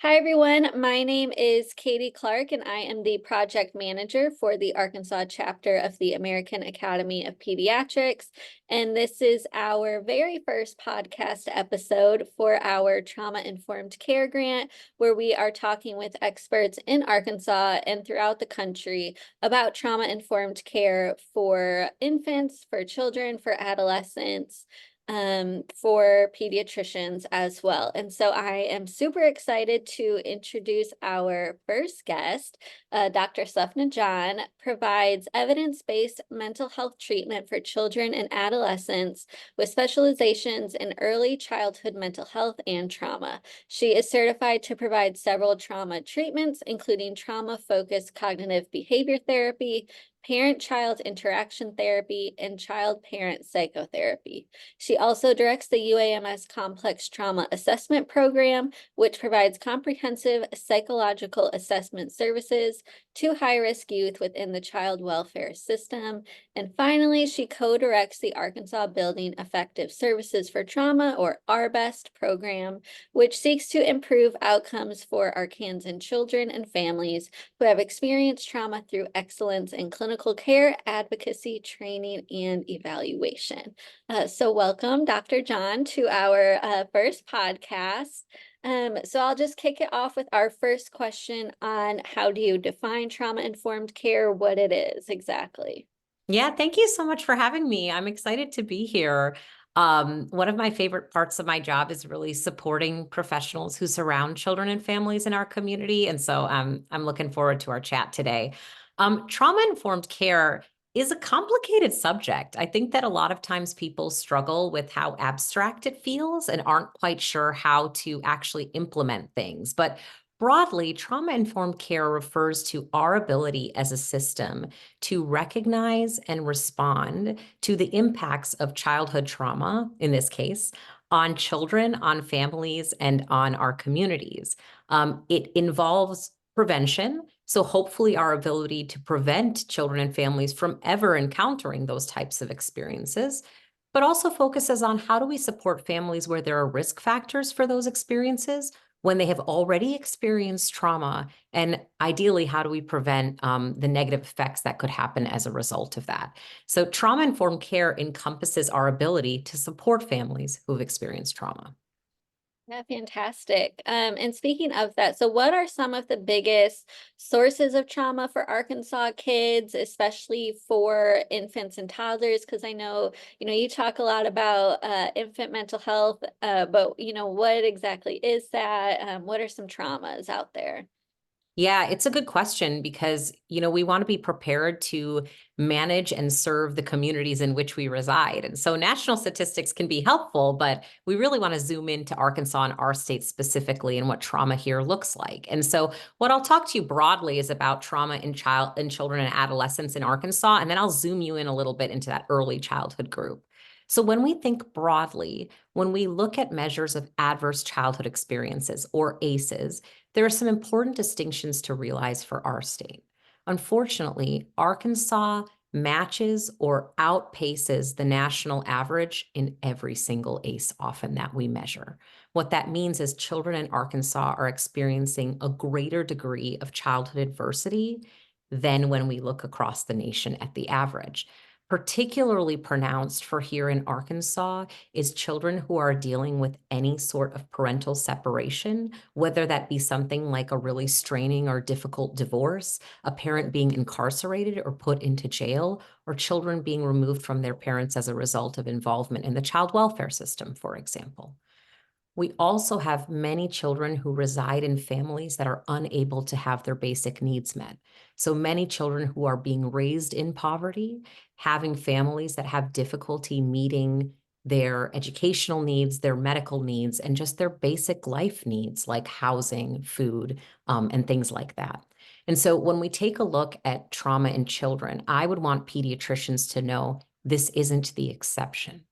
Hi, everyone. My name is Katie Clark, and I am the project manager for the Arkansas chapter of the American Academy of Pediatrics. And this is our very first podcast episode for our trauma-informed care grant, where we are talking with experts in Arkansas and throughout the country about trauma-informed care for infants, for children, for adolescents, for pediatricians as well. And so I am super excited to introduce our first guest. Dr. Sufna John provides evidence-based mental health treatment for children and adolescents with specializations in early childhood mental health and trauma. She is certified to provide several trauma treatments, including trauma-focused cognitive behavior therapy, parent-child interaction therapy, and child-parent psychotherapy. She also directs the UAMS Complex Trauma Assessment Program, which provides comprehensive psychological assessment services to high-risk youth within the child welfare system. And finally, she co-directs the Arkansas Building Effective Services for Trauma, or ARBEST program, which seeks to improve outcomes for Arkansan children and families who have experienced trauma through excellence in clinical care, advocacy, training, and evaluation. So welcome, Dr. John, to our first podcast. So I'll just kick it off with our first question on how do you define trauma-informed care, what it is exactly. Yeah, thank you so much for having me. I'm excited to be here. One of my favorite parts of my job is really supporting professionals who surround children and families in our community. And so I'm looking forward to our chat today. Trauma-informed care is a complicated subject. I think that a lot of times people struggle with how abstract it feels and aren't quite sure how to actually implement things. But broadly, trauma-informed care refers to our ability as a system to recognize and respond to the impacts of childhood trauma, in this case, on children, on families, and on our communities. It involves prevention. So hopefully our ability to prevent children and families from ever encountering those types of experiences, but also focuses on how do we support families where there are risk factors for those experiences when they have already experienced trauma, and ideally, how do we prevent the negative effects that could happen as a result of that? So trauma-informed care encompasses our ability to support families who've experienced trauma. Yeah, fantastic. And speaking of that, so what are some of the biggest sources of trauma for Arkansas kids, especially for infants and toddlers? Because I know, you talk a lot about infant mental health, but what exactly is that? What are some traumas out there? Yeah, it's a good question because, we want to be prepared to manage and serve the communities in which we reside. And so national statistics can be helpful, but we really want to zoom into Arkansas and our state specifically and what trauma here looks like. And so what I'll talk to you broadly is about trauma in children and adolescents in Arkansas, and then I'll zoom you in a little bit into that early childhood group. So when we think broadly, when we look at measures of adverse childhood experiences, or ACEs, there are some important distinctions to realize for our state. Unfortunately, Arkansas matches or outpaces the national average in every single ACE often that we measure. What that means is children in Arkansas are experiencing a greater degree of childhood adversity than when we look across the nation at the average. Particularly pronounced for here in Arkansas is children who are dealing with any sort of parental separation, whether that be something like a really straining or difficult divorce, a parent being incarcerated or put into jail, or children being removed from their parents as a result of involvement in the child welfare system, for example. We also have many children who reside in families that are unable to have their basic needs met. So many children who are being raised in poverty, having families that have difficulty meeting their educational needs, their medical needs, and just their basic life needs like housing, food, and things like that. And so when we take a look at trauma in children, I would want pediatricians to know this isn't the exception,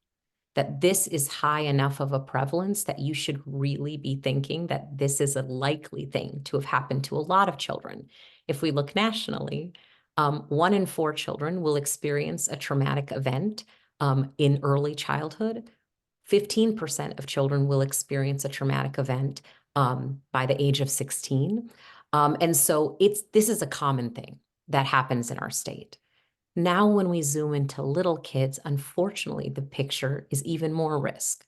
that this is high enough of a prevalence that you should really be thinking that this is a likely thing to have happened to a lot of children. If we look nationally, 1 in 4 children will experience a traumatic event in early childhood. 15% of children will experience a traumatic event by the age of 16. And so this is a common thing that happens in our state. Now, when we zoom into little kids, unfortunately, the picture is even more risk.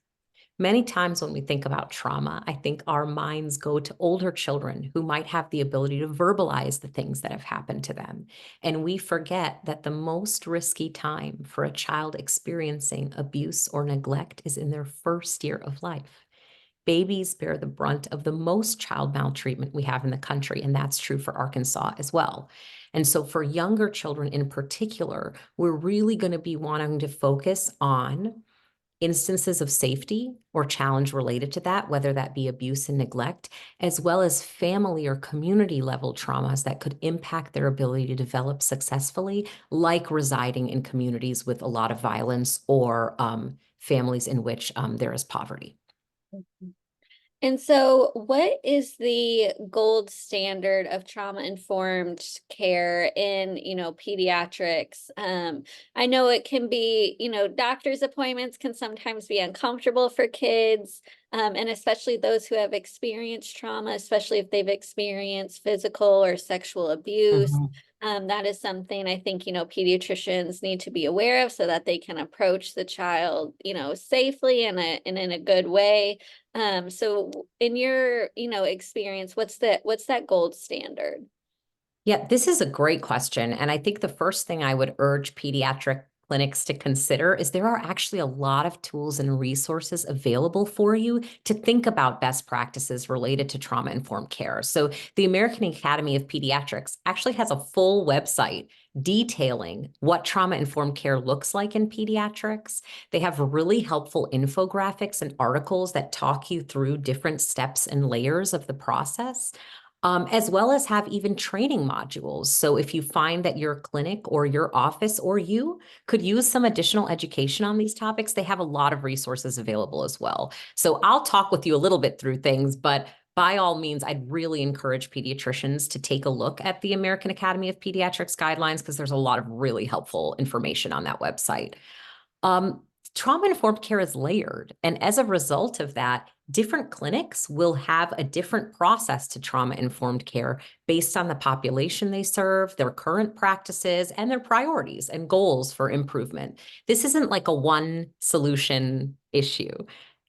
Many times when we think about trauma, I think our minds go to older children who might have the ability to verbalize the things that have happened to them. And we forget that the most risky time for a child experiencing abuse or neglect is in their first year of life. Babies bear the brunt of the most child maltreatment we have in the country, and that's true for Arkansas as well. And so for younger children in particular, we're really going to be wanting to focus on instances of safety or challenge related to that, whether that be abuse and neglect, as well as family or community level traumas that could impact their ability to develop successfully, like residing in communities with a lot of violence or families in which there is poverty. And so what is the gold standard of trauma-informed care in, pediatrics? I know it can be, doctor's appointments can sometimes be uncomfortable for kids, and especially those who have experienced trauma, especially if they've experienced physical or sexual abuse. Mhm. That is something I think, pediatricians need to be aware of so that they can approach the child, safely and in a good way. So in your, experience, what's that gold standard? Yeah, this is a great question. And I think the first thing I would urge pediatric clinics to consider is there are actually a lot of tools and resources available for you to think about best practices related to trauma-informed care. So the American Academy of Pediatrics actually has a full website detailing what trauma-informed care looks like in pediatrics. They have really helpful infographics and articles that talk you through different steps and layers of the process. As well as have even training modules. So if you find that your clinic or your office or you could use some additional education on these topics, they have a lot of resources available as well. So I'll talk with you a little bit through things, but by all means, I'd really encourage pediatricians to take a look at the American Academy of Pediatrics guidelines because there's a lot of really helpful information on that website. Um, Trauma-informed care is layered. And as a result of that, different clinics will have a different process to trauma-informed care based on the population they serve, their current practices, and their priorities and goals for improvement. This isn't like a one solution issue.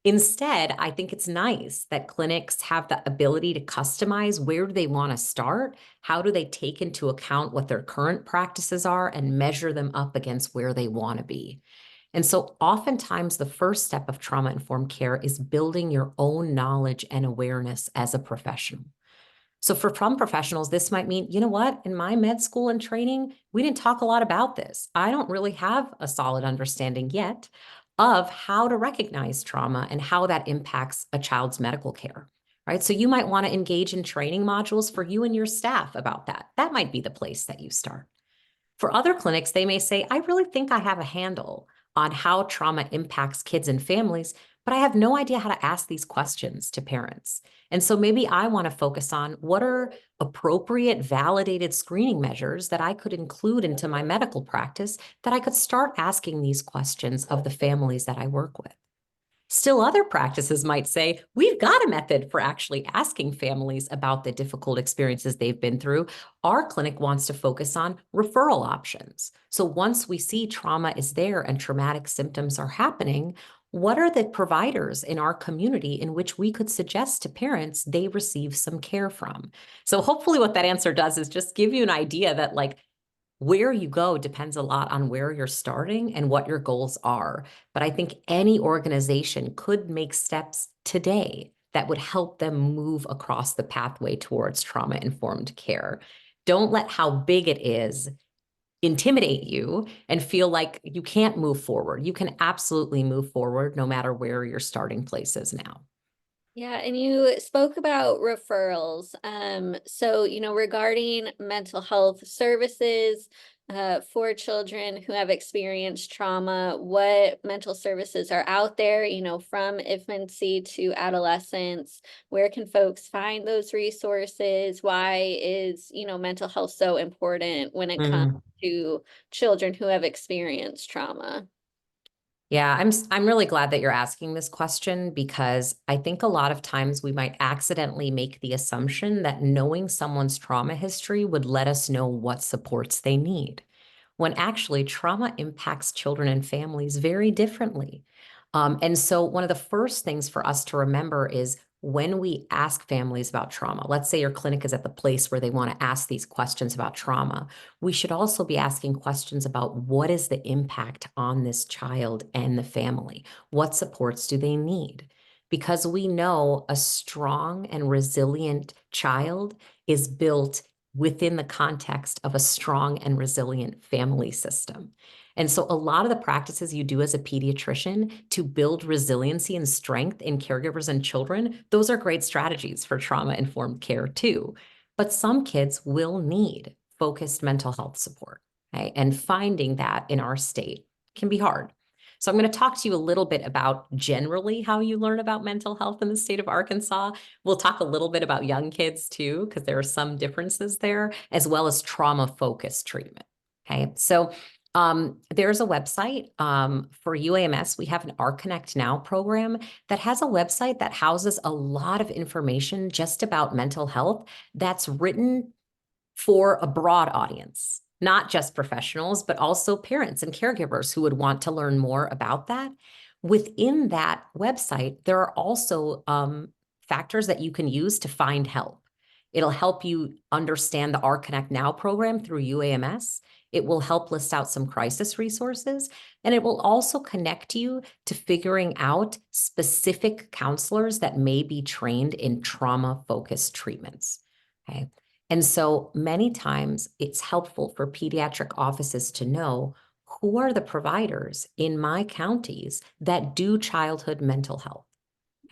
Instead, I think it's nice that clinics have the ability to customize where do they want to start, how do they take into account what their current practices are, and measure them up against where they want to be. And so oftentimes the first step of trauma-informed care is building your own knowledge and awareness as a professional. So for some professionals, this might mean, you know what, in my med school and training, we didn't talk a lot about this. I don't really have a solid understanding yet of how to recognize trauma and how that impacts a child's medical care, right? So you might want to engage in training modules for you and your staff about that. That might be the place that you start. For other clinics, they may say, I really think I have a handle on how trauma impacts kids and families, but I have no idea how to ask these questions to parents. And so maybe I want to focus on what are appropriate, validated screening measures that I could include into my medical practice that I could start asking these questions of the families that I work with. Still, other practices might say, we've got a method for actually asking families about the difficult experiences they've been through. Our clinic wants to focus on referral options. So once we see trauma is there and traumatic symptoms are happening, what are the providers in our community in which we could suggest to parents they receive some care from? So hopefully what that answer does is just give you an idea that like where you go depends a lot on where you're starting and what your goals are. But I think any organization could make steps today that would help them move across the pathway towards trauma-informed care. Don't let how big it is intimidate you and feel like you can't move forward. You can absolutely move forward no matter where your starting place is now. Yeah, and you spoke about referrals. So, regarding mental health services for children who have experienced trauma, what mental services are out there, from infancy to adolescence? Where can folks find those resources? Why is, mental health so important when it comes Mm. to children who have experienced trauma? Yeah, I'm really glad that you're asking this question because I think a lot of times we might accidentally make the assumption that knowing someone's trauma history would let us know what supports they need, when actually trauma impacts children and families very differently. And so one of the first things for us to remember is when we ask families about trauma, let's say your clinic is at the place where they want to ask these questions about trauma, we should also be asking questions about what is the impact on this child and the family? What supports do they need? Because we know a strong and resilient child is built within the context of a strong and resilient family system. And so a lot of the practices you do as a pediatrician to build resiliency and strength in caregivers and children, those are great strategies for trauma-informed care too. But some kids will need focused mental health support, okay? And finding that in our state can be hard. So I'm going to talk to you a little bit about generally how you learn about mental health in the state of Arkansas. We'll talk a little bit about young kids too, because there are some differences there, as well as trauma-focused treatment. Okay, so there's a website for UAMS. We have an Our Connect Now program that has a website that houses a lot of information just about mental health that's written for a broad audience, not just professionals, but also parents and caregivers who would want to learn more about that. Within that website, there are also factors that you can use to find help. It'll help you understand the Our Connect Now program through UAMS. It will help list out some crisis resources, and it will also connect you to figuring out specific counselors that may be trained in trauma-focused treatments. Okay. And so many times it's helpful for pediatric offices to know who are the providers in my counties that do childhood mental health.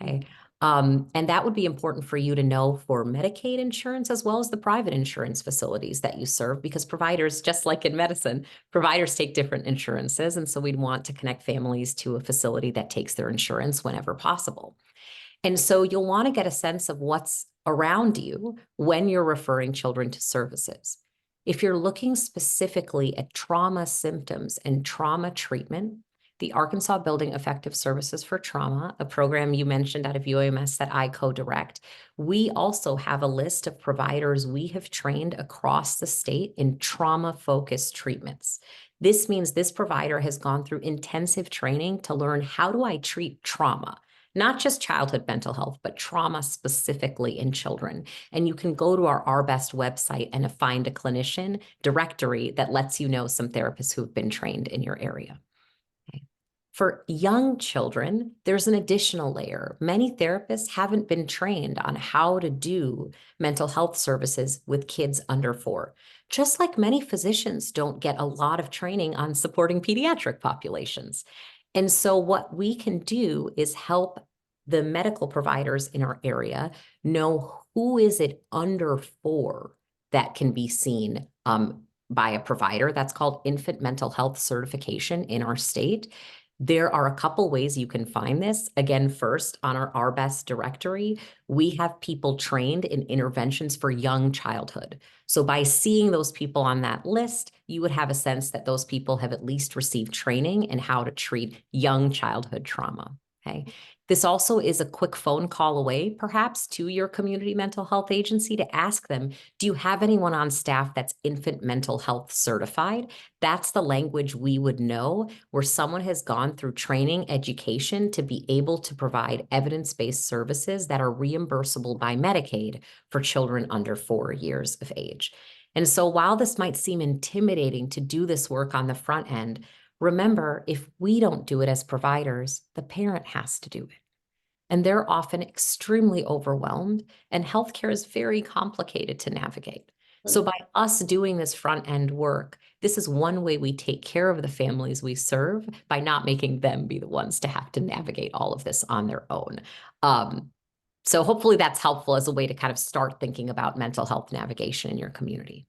Okay. And that would be important for you to know for Medicaid insurance as well as the private insurance facilities that you serve, because providers, just like in medicine, providers take different insurances. And so we'd want to connect families to a facility that takes their insurance whenever possible. And so you'll want to get a sense of what's around you when you're referring children to services. If you're looking specifically at trauma symptoms and trauma treatment, the Arkansas Building Effective Services for Trauma, a program you mentioned out of UAMS that I co-direct, we also have a list of providers we have trained across the state in trauma-focused treatments. This means this provider has gone through intensive training to learn, how do I treat trauma? Not just childhood mental health, but trauma specifically in children. And you can go to our ARBEST website and find a clinician directory that lets you know some therapists who have been trained in your area. Okay. For young children, there's an additional layer. Many therapists haven't been trained on how to do mental health services with kids under 4, just like many physicians don't get a lot of training on supporting pediatric populations. And so what we can do is help the medical providers in our area know who is it under 4 that can be seen by a provider. That's called infant mental health certification in our state. There are a couple ways you can find this. Again, first, on our ARBEST directory, we have people trained in interventions for young childhood. So by seeing those people on that list, you would have a sense that those people have at least received training in how to treat young childhood trauma. Okay. This also is a quick phone call away, perhaps, to your community mental health agency to ask them, do you have anyone on staff that's infant mental health certified? That's the language we would know, where someone has gone through training, education to be able to provide evidence-based services that are reimbursable by Medicaid for children under 4 years of age. And so while this might seem intimidating to do this work on the front end, remember, if we don't do it as providers, the parent has to do it. And they're often extremely overwhelmed, and healthcare is very complicated to navigate. So by us doing this front end work, this is one way we take care of the families we serve by not making them be the ones to have to navigate all of this on their own. So hopefully that's helpful as a way to kind of start thinking about mental health navigation in your community.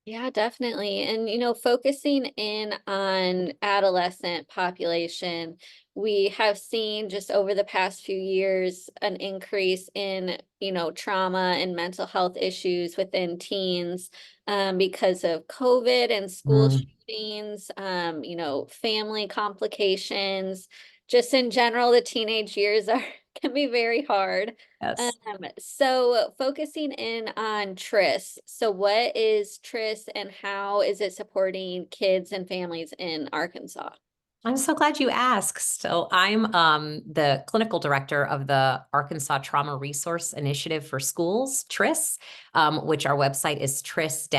Yeah, definitely. And, focusing in on adolescent population, we have seen just over the past few years an increase in, trauma and mental health issues within teens because of COVID and school Mm, shootings, family complications. Just in general, the teenage years are can be very hard. yes. So focusing in on TRIS. So what is TRIS and how is it supporting kids and families in Arkansas? I'm so glad you asked. So I'm the clinical director of the Arkansas Trauma Resource Initiative for Schools, TRIS, which our website is tris-ar.org.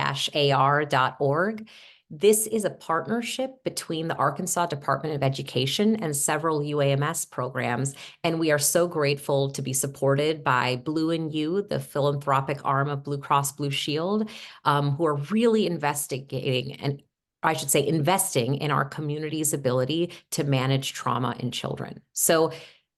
This is a partnership between the Arkansas Department of Education and several UAMS programs, and we are so grateful to be supported by Blue and You, the philanthropic arm of Blue Cross Blue Shield, who are really investigating and I should say, investing in our community's ability to manage trauma in children. So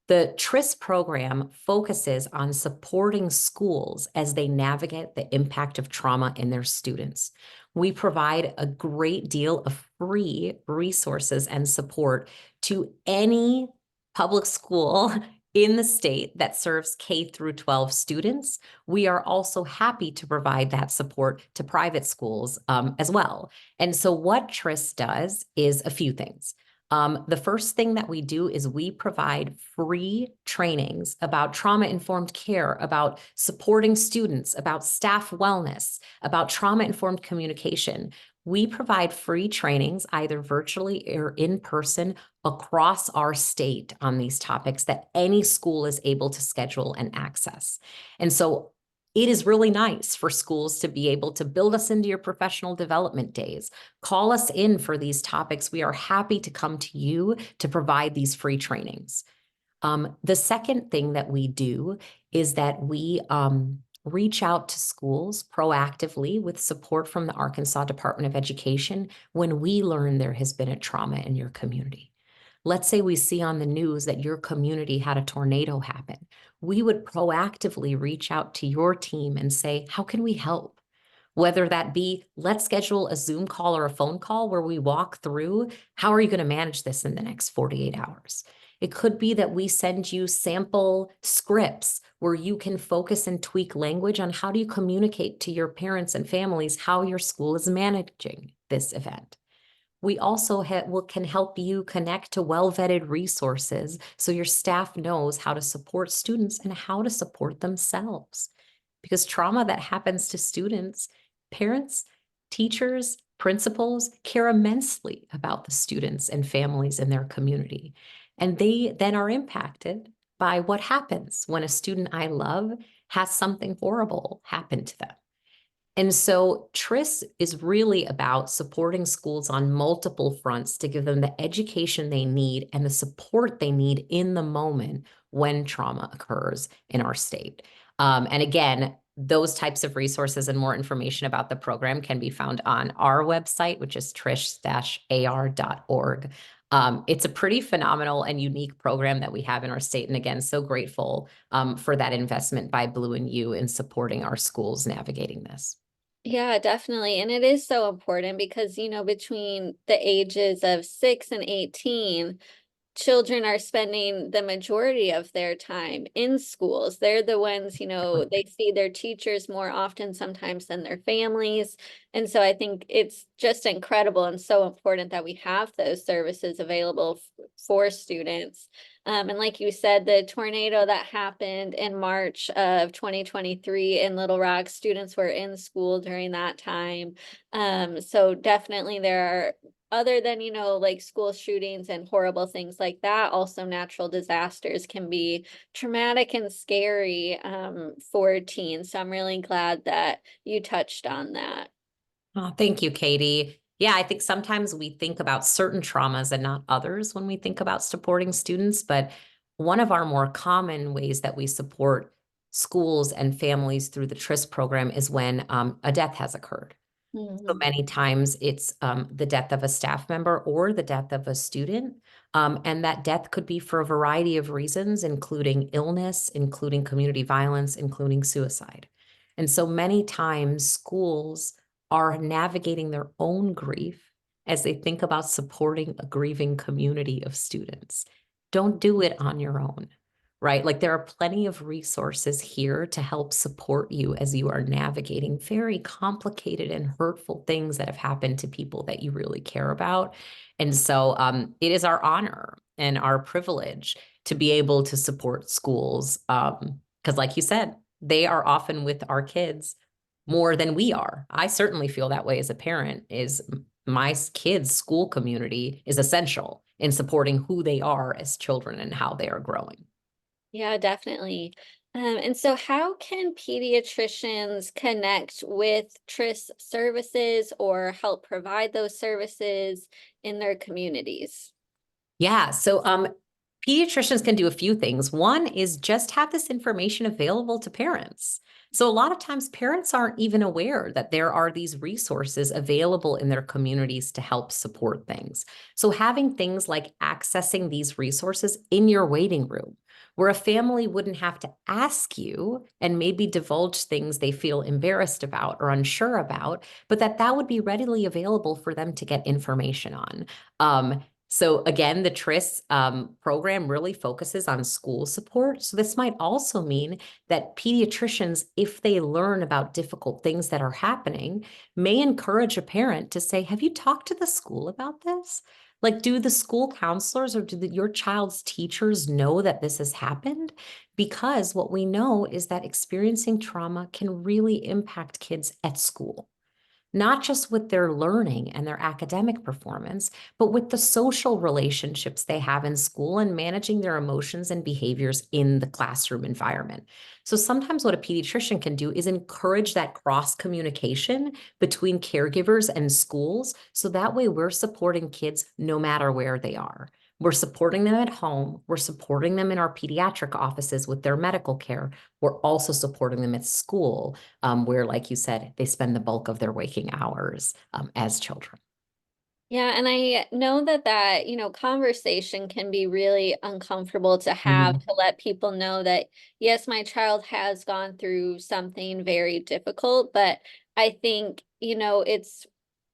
the TRIS program focuses on supporting schools as they navigate the impact of trauma in their students. We provide a great deal of free resources and support to any public school in the state that serves K through 12 students. We are also happy to provide that support to private schools as well. And so what TRIS does is a few things. The first thing that we do is we provide free trainings about trauma-informed care, about supporting students, about staff wellness, about trauma-informed communication. We provide free trainings, either virtually or in person, across our state on these topics that any school is able to schedule and access. And so it is really nice for schools to be able to build us into your professional development days. Call us in for these topics. We are happy to come to you to provide these free trainings. The second thing that we do is that we reach out to schools proactively with support from the Arkansas Department of Education when we learn there has been a trauma in your community. Let's say we see on the news that your community had a tornado happen. We would proactively reach out to your team and say, how can we help? Whether that be, let's schedule a Zoom call or a phone call where we walk through, how are you going to manage this in the next 48 hours? It could be that we send you sample scripts where you can focus and tweak language on how do you communicate to your parents and families how your school is managing this event. We also can help you connect to well-vetted resources so your staff knows how to support students and how to support themselves. Because trauma that happens to students, parents, teachers, principals care immensely about the students and families in their community. And they then are impacted by what happens when a student I love has something horrible happen to them. And so TRIS is really about supporting schools on multiple fronts to give them the education they need and the support they need in the moment when trauma occurs in our state. And again, those types of resources and more information about the program can be found on our website, which is tris-ar.org. It's a pretty phenomenal and unique program that we have in our state. And again, so grateful for that investment by Blue and You in supporting our schools navigating this. Yeah, definitely. And it is so important because, between the ages of 6 and 18, children are spending the majority of their time in schools. They're the ones, they see their teachers more often sometimes than their families. And so I think it's just incredible and so important that we have those services available for students. And like you said, the tornado that happened in March of 2023 in Little Rock, students were in school during that time. So definitely there are, other than, like school shootings and horrible things like that, also natural disasters can be traumatic and scary for teens. So I'm really glad that you touched on that. Oh, thank you, Katie. Yeah, I think sometimes we think about certain traumas and not others when we think about supporting students. But one of our more common ways that we support schools and families through the TRIS program is when a death has occurred. So Mhm. many times it's the death of a staff member or the death of a student. And that death could be for a variety of reasons, including illness, including community violence, including suicide. And so many times schools are navigating their own grief as they think about supporting a grieving community of students. don't do it on your own, right? Like there are plenty of resources here to help support you as you are navigating very complicated and hurtful things that have happened to people that you really care about. And so it is our honor and our privilege to be able to support schools. Because like you said, they are often with our kids more than we are. I certainly feel that way as a parent, is my kids' school community is essential in supporting who they are as children and how they are growing. Yeah, definitely. And so how can pediatricians connect with TRIS services or help provide those services in their communities? Yeah. So pediatricians can do a few things. One is just have this information available to parents. So a lot of times parents aren't even aware that there are these resources available in their communities to help support things. So having things like accessing these resources in your waiting room, where a family wouldn't have to ask you and maybe divulge things they feel embarrassed about or unsure about, but that would be readily available for them to get information on. So again, the TRIS program really focuses on school support. So this might also mean that pediatricians, if they learn about difficult things that are happening, may encourage a parent to say, have you talked to the school about this? Like, do the school counselors or your child's teachers know that this has happened? Because what we know is that experiencing trauma can really impact kids at school, not just with their learning and their academic performance, but with the social relationships they have in school and managing their emotions and behaviors in the classroom environment. So sometimes what a pediatrician can do is encourage that cross communication between caregivers and schools. So that way we're supporting kids no matter where they are. We're supporting them at home. We're supporting them in our pediatric offices with their medical care. We're also supporting them at school, where, like you said, they spend the bulk of their waking hours as children. Yeah, and I know that conversation can be really uncomfortable to have, to let people know that, yes, my child has gone through something very difficult, but I think, it's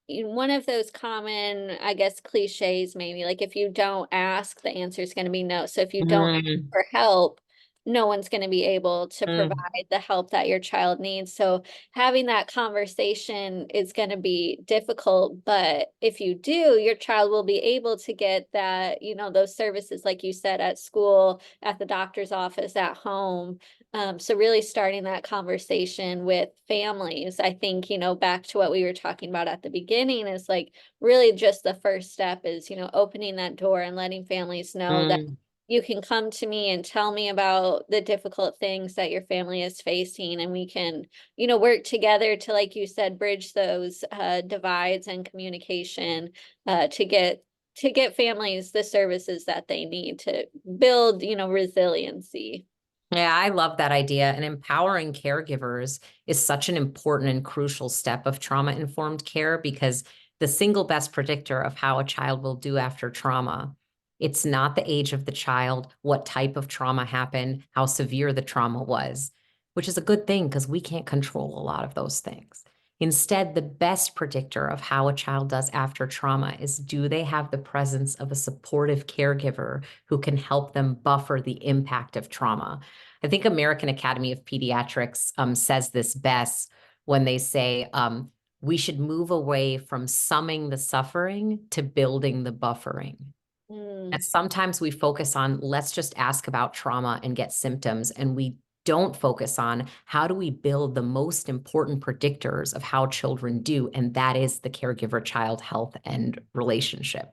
one of those common, I guess, cliches, maybe, like if you don't ask, the answer is going to be no. So if you don't ask Mm, for help, no one's going to be able to mm, provide the help that your child needs. So having that conversation is going to be difficult, but if you do, your child will be able to get those services, like you said, at school, at the doctor's office, at home. So really starting that conversation with families, I think, back to what we were talking about at the beginning, is like really just the first step is, opening that door and letting families know that mm. you can come to me and tell me about the difficult things that your family is facing, and we can, work together to, like you said, bridge those divides and communication to get families the services that they need to build, resiliency. Yeah, I love that idea. And empowering caregivers is such an important and crucial step of trauma-informed care, because the single best predictor of how a child will do after trauma, it's not the age of the child, what type of trauma happened, how severe the trauma was, which is a good thing because we can't control a lot of those things. Instead, the best predictor of how a child does after trauma is, do they have the presence of a supportive caregiver who can help them buffer the impact of trauma? I think American Academy of Pediatrics says this best when they say we should move away from summing the suffering to building the buffering. And Mm. sometimes we focus on, let's just ask about trauma and get symptoms, and we don't focus on how do we build the most important predictors of how children do, and that is the caregiver-child health and relationship.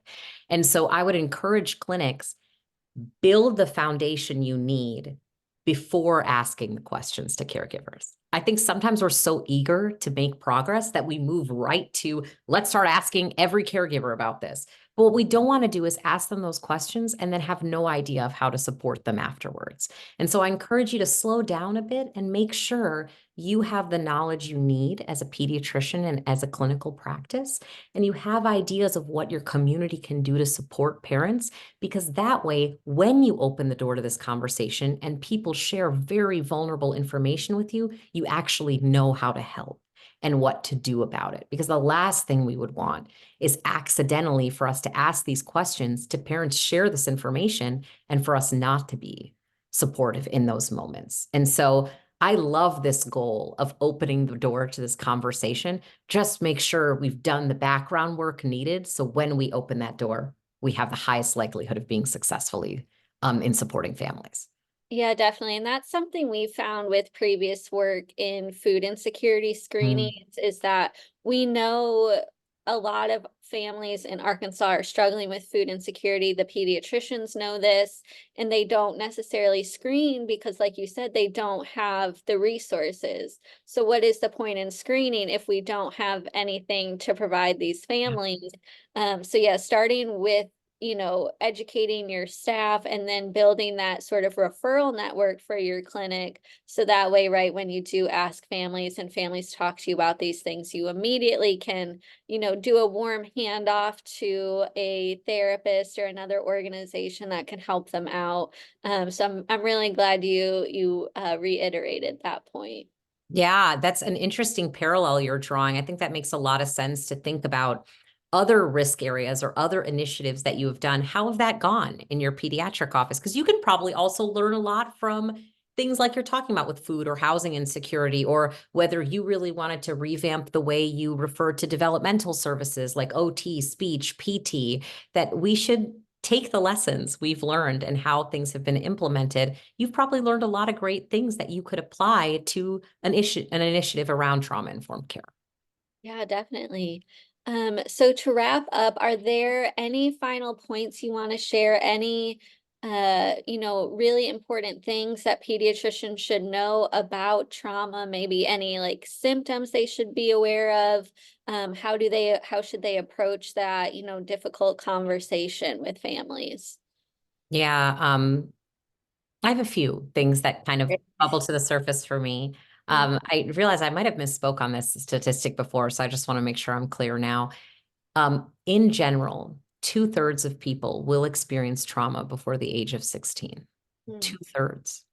And so I would encourage clinics, build the foundation you need before asking the questions to caregivers. I think sometimes we're so eager to make progress that we move right to, let's start asking every caregiver about this. But what we don't want to do is ask them those questions and then have no idea of how to support them afterwards. And so I encourage you to slow down a bit and make sure you have the knowledge you need as a pediatrician and as a clinical practice, and you have ideas of what your community can do to support parents, because that way, when you open the door to this conversation and people share very vulnerable information with you, you actually know how to help. and what to do about it. Because the last thing we would want is accidentally for us to ask these questions, to parents share this information, and for us not to be supportive in those moments. And so I love this goal of opening the door to this conversation. Just make sure we've done the background work needed. So when we open that door, we have the highest likelihood of being successfully in supporting families. Yeah, definitely. And that's something we found with previous work in food insecurity screenings is that we know a lot of families in Arkansas are struggling with food insecurity. The pediatricians know this, and they don't necessarily screen because, like you said, they don't have the resources. So what is the point in screening if we don't have anything to provide these families? So yeah, starting with educating your staff and then building that sort of referral network for your clinic. So that way, right, when you do ask families and families talk to you about these things, you immediately can, do a warm handoff to a therapist or another organization that can help them out. So I'm really glad you reiterated that point. Yeah, that's an interesting parallel you're drawing. I think that makes a lot of sense to think about other risk areas or other initiatives that you have done. How have that gone in your pediatric office? Because you can probably also learn a lot from things like you're talking about with food or housing insecurity, or whether you really wanted to revamp the way you refer to developmental services like OT, speech, PT, that we should take the lessons we've learned and how things have been implemented. You've probably learned a lot of great things that you could apply to an initiative around trauma-informed care. Yeah, definitely. So to wrap up, are there any final points you want to share? Any, really important things that pediatricians should know about trauma? Maybe any like symptoms they should be aware of? How should they approach that, difficult conversation with families? Yeah, I have a few things that kind of bubble to the surface for me. I realize I might have misspoke on this statistic before, so I just want to make sure I'm clear now. In general, 2/3 of people will experience trauma before the age of 16. Mhm. 2/3.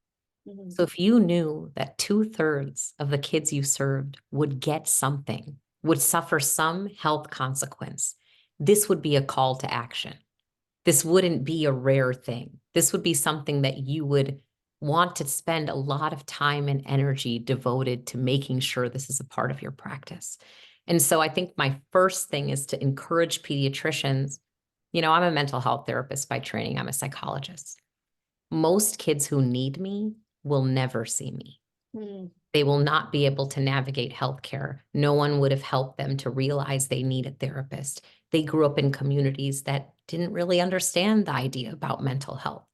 Mhm. So if you knew that 2/3 of the kids you served would get something, would suffer some health consequence, this would be a call to action. This wouldn't be a rare thing. This would be something that you would want to spend a lot of time and energy devoted to making sure this is a part of your practice. And so I think my first thing is to encourage pediatricians. I'm a mental health therapist by training, I'm a psychologist. Most kids who need me will never see me. Mhm. They will not be able to navigate healthcare. No one would have helped them to realize they need a therapist. They grew up in communities that didn't really understand the idea about mental health.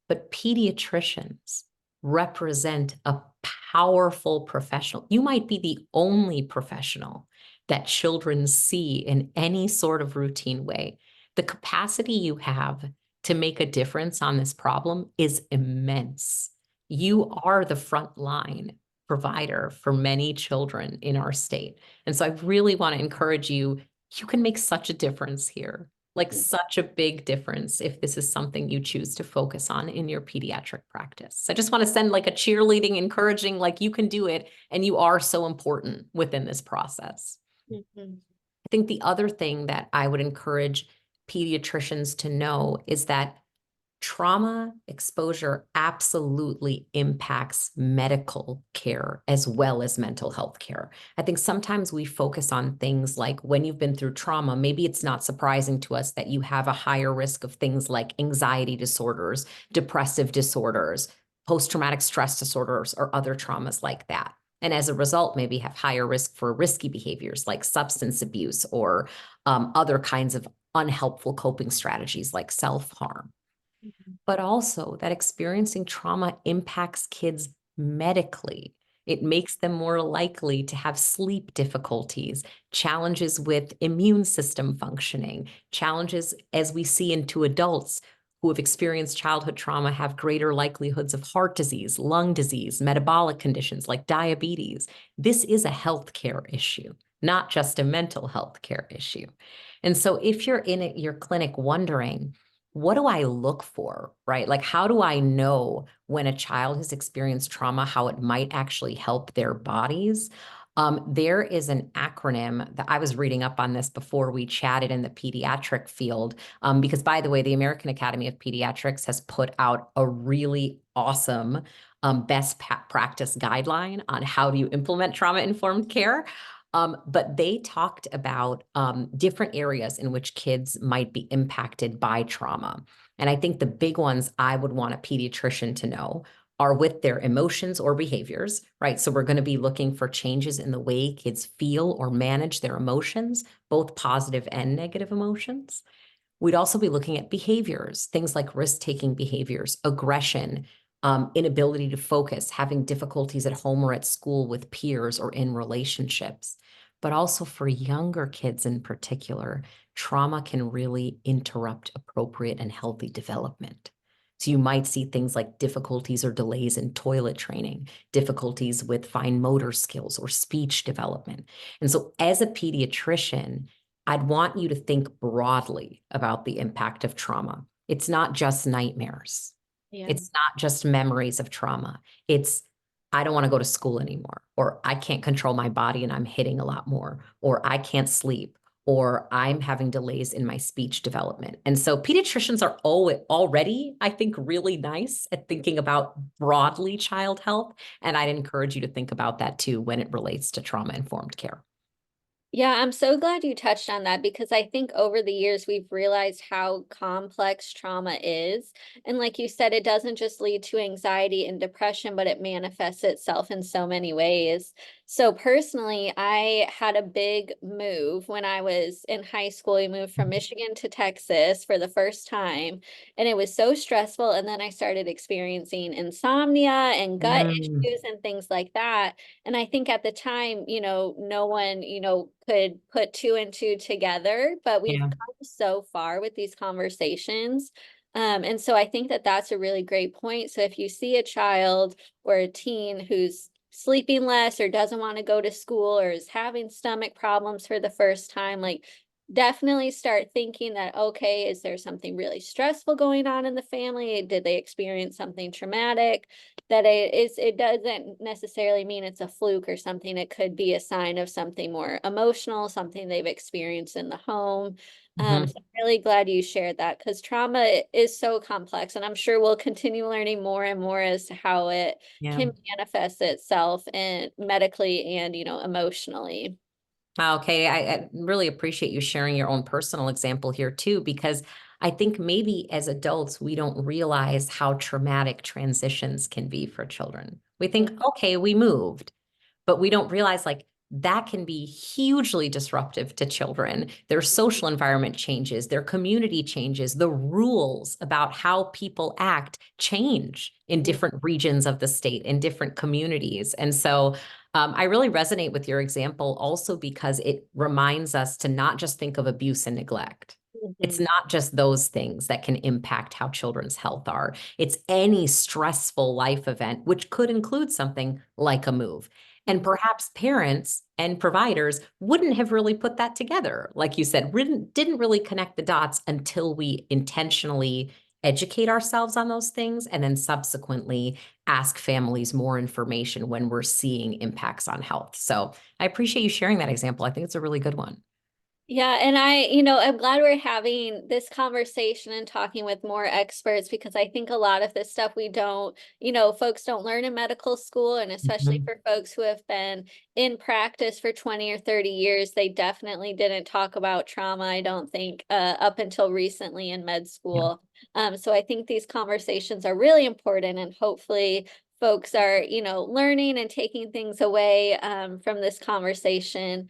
But pediatricians represent a powerful professional. You might be the only professional that children see in any sort of routine way. The capacity you have to make a difference on this problem is immense. You are the front line provider for many children in our state. And so I really want to encourage you, you can make such a difference here, like such a big difference if this is something you choose to focus on in your pediatric practice. I just want to send like a cheerleading, encouraging, like you can do it and you are so important within this process. Mhm. I think the other thing that I would encourage pediatricians to know is that trauma exposure absolutely impacts medical care as well as mental health care. I think sometimes we focus on things like when you've been through trauma, maybe it's not surprising to us that you have a higher risk of things like anxiety disorders, depressive disorders, post-traumatic stress disorders, or other traumas like that. And as a result, maybe have higher risk for risky behaviors like substance abuse or other kinds of unhelpful coping strategies like self-harm, but also that experiencing trauma impacts kids medically. It makes them more likely to have sleep difficulties, challenges with immune system functioning, challenges as we see into adults who have experienced childhood trauma have greater likelihoods of heart disease, lung disease, metabolic conditions like diabetes. This is a healthcare issue, not just a mental health care issue. And so if you're in your clinic wondering, what do I look for, right? Like, how do I know when a child has experienced trauma, how it might actually help their bodies? There is an acronym that I was reading up on this before we chatted in the pediatric field, because by the way, the American Academy of Pediatrics has put out a really awesome practice guideline on how do you implement trauma-informed care. But they talked about different areas in which kids might be impacted by trauma. And I think the big ones I would want a pediatrician to know are with their emotions or behaviors, right? So we're going to be looking for changes in the way kids feel or manage their emotions, both positive and negative emotions. We'd also be looking at behaviors, things like risk-taking behaviors, aggression, inability to focus, having difficulties at home or at school with peers or in relationships. But also for younger kids in particular, trauma can really interrupt appropriate and healthy development. So you might see things like difficulties or delays in toilet training, difficulties with fine motor skills or speech development. And so as a pediatrician, I'd want you to think broadly about the impact of trauma. It's not just nightmares. Yeah. It's not just memories of trauma. It's, I don't want to go to school anymore, or I can't control my body and I'm hitting a lot more, or I can't sleep, or I'm having delays in my speech development. And so pediatricians are already, I think, really nice at thinking about broadly child health. And I'd encourage you to think about that too when it relates to trauma-informed care. Yeah, I'm so glad you touched on that because I think over the years we've realized how complex trauma is. And like you said, it doesn't just lead to anxiety and depression, but it manifests itself in so many ways. So personally, I had a big move when I was in high school. We moved from Michigan to Texas for the first time, and it was so stressful. And then I started experiencing insomnia and gut Mm, issues and things like that. And I think at the time, no one, could put two and two together, but we've yeah. come so far with these conversations. And so I think that that's a really great point. So if you see a child or a teen who's sleeping less or doesn't want to go to school or is having stomach problems for the first time, like definitely start thinking that, okay, is there something really stressful going on in the family? Did they experience something traumatic? That it doesn't necessarily mean it's a fluke or something. It could be a sign of something more emotional, something they've experienced in the home. So Mhm. I'm really glad you shared that because trauma is so complex, and I'm sure we'll continue learning more and more as to how it Yeah. can manifest itself and medically and emotionally. Okay, I really appreciate you sharing your own personal example here too, because I think maybe as adults, we don't realize how traumatic transitions can be for children. We think, okay, we moved, but we don't realize like that can be hugely disruptive to children. Their social environment changes, their community changes, the rules about how people act change in different regions of the state, in different communities. And so I really resonate with your example also because it reminds us to not just think of abuse and neglect. It's Mhm. not just those things that can impact how children's health are. It's any stressful life event, which could include something like a move. And Mhm. perhaps parents and providers wouldn't have really put that together. Like you said, didn't really connect the dots until we intentionally educate ourselves on those things and then subsequently ask families more information when we're seeing impacts on health. So I appreciate you sharing that example. I think it's a really good one. Yeah, and I'm glad we're having this conversation and talking with more experts because I think a lot of this stuff we don't, folks don't learn in medical school, and especially Mhm. for folks who have been in practice for 20 or 30 years, they definitely didn't talk about trauma, I don't think, up until recently in med Yeah. school. So I think these conversations are really important, and hopefully folks are, learning and taking things away from this conversation.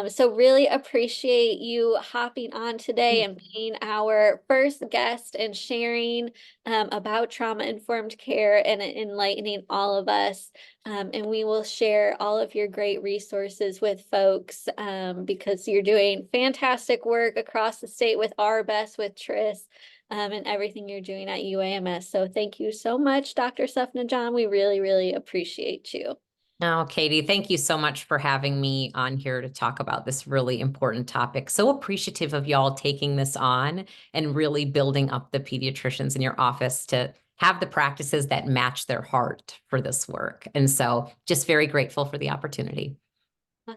So really appreciate you hopping on today and being our first guest and sharing about trauma-informed care and enlightening all of us. And we will share all of your great resources with folks because you're doing fantastic work across the state with ARBEST, with TRIS, and everything you're doing at UAMS. So thank you so much, Dr. Sufna John. We really, really appreciate you. Oh, Katie, thank you so much for having me on here to talk about this really important topic. So appreciative of y'all taking this on and really building up the pediatricians in your office to have the practices that match their heart for this work. And so just very grateful for the opportunity.